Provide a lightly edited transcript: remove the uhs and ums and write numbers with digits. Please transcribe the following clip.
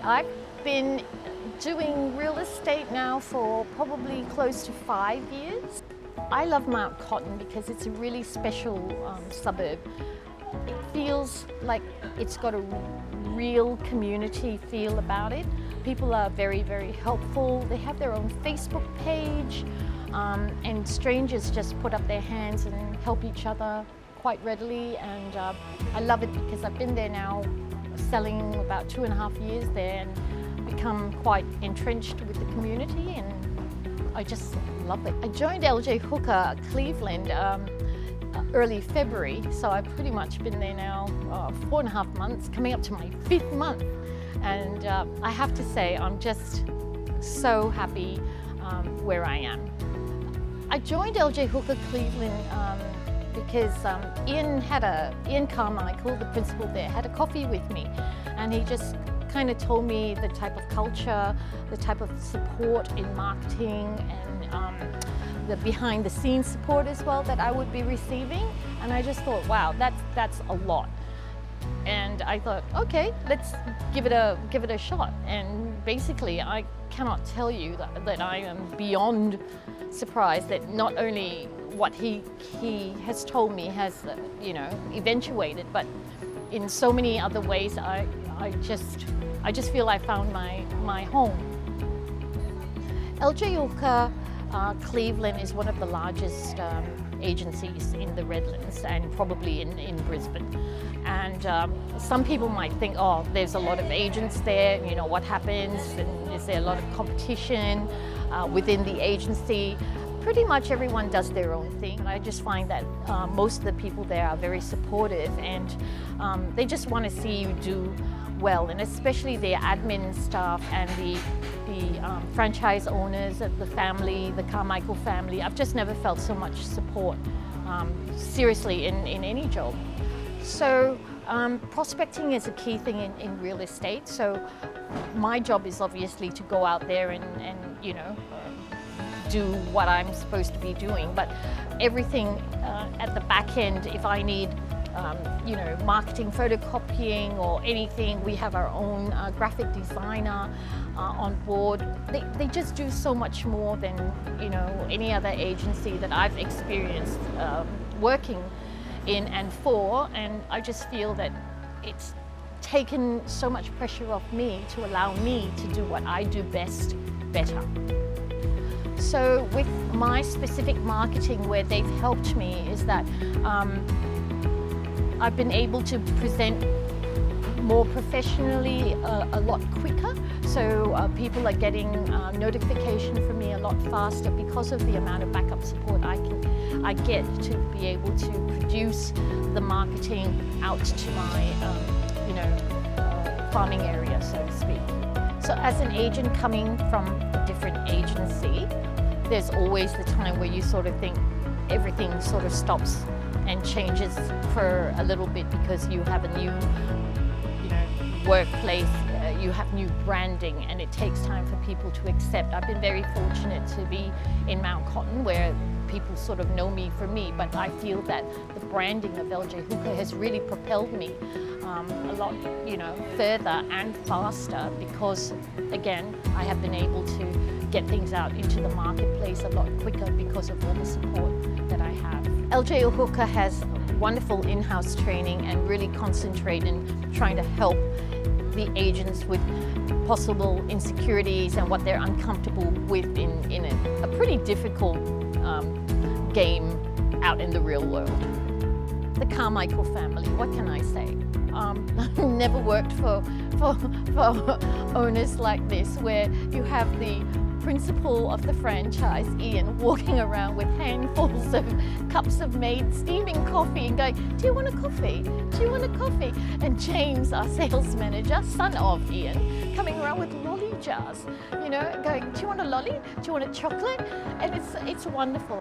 I've been doing real estate now for probably close to 5 years. I love Mount Cotton because it's a really special suburb. It feels like it's got a real community feel about it. People are very, very helpful. They have their own Facebook page, and strangers just put up their hands and help each other quite readily. And I love it because I've been there now selling about 2.5 years there and become quite entrenched with the community, and I just love it. I joined LJ Hooker Cleveland early February, so I've pretty much been there now 4.5 months, coming up to my 5th month. And I have to say, I'm just so happy where I am. I joined LJ Hooker Cleveland because Ian Carmichael, the principal there, had a coffee with me, and he just kind of told me the type of culture, the type of support in marketing, and the behind the scenes support as well that I would be receiving. And I just thought, wow, that's a lot. And I thought, okay, let's give it a shot. And basically, I cannot tell you that I am beyond surprised that not only what he has told me has eventuated, but in so many other ways, I just feel I found my home. LJ Hooker Cleveland is one of the largest agencies in the Redlands and probably in Brisbane. And some people might think, oh, there's a lot of agents there, what happens, and is there a lot of competition within the agency? Pretty much everyone does their own thing. I just find that most of the people there are very supportive, and they just want to see you do well, and especially their admin staff and the franchise owners of the family, the Carmichael family. I've just never felt so much support, seriously, in any job. So prospecting is a key thing in real estate. So my job is obviously to go out there and do what I'm supposed to be doing, but everything at the back end, if I need marketing, photocopying or anything, we have our own graphic designer on board. They just do so much more than any other agency that I've experienced working in and for, and I just feel that it's taken so much pressure off me to allow me to do what I do best better. So with my specific marketing, where they've helped me is that I've been able to present more professionally a lot quicker. So people are getting notification from me a lot faster because of the amount of backup support I get to be able to produce the marketing out to my farming area, so to speak. So as an agent coming from a different agency, there's always the time where you sort of think everything sort of stops and changes for a little bit because you have a new workplace, you have new branding, and it takes time for people to accept. I've been very fortunate to be in Mount Cotton where people sort of know me for me, but I feel that the branding of LJ Hooker has really propelled me a lot further and faster because, again, I have been able to get things out into the marketplace a lot quicker because of all the support that I have. LJ Hooker has wonderful in-house training and really concentrate in trying to help the agents with possible insecurities and what they're uncomfortable with in a pretty difficult game out in the real world. The Carmichael family, what can I say? I've never worked for owners like this, where you have the principal of the franchise, Ian, walking around with handfuls of cups of made steaming coffee and going, do you want a coffee? Do you want a coffee? And James, our sales manager, son of Ian, coming around with lolly jars, going, do you want a lolly? Do you want a chocolate? And it's wonderful.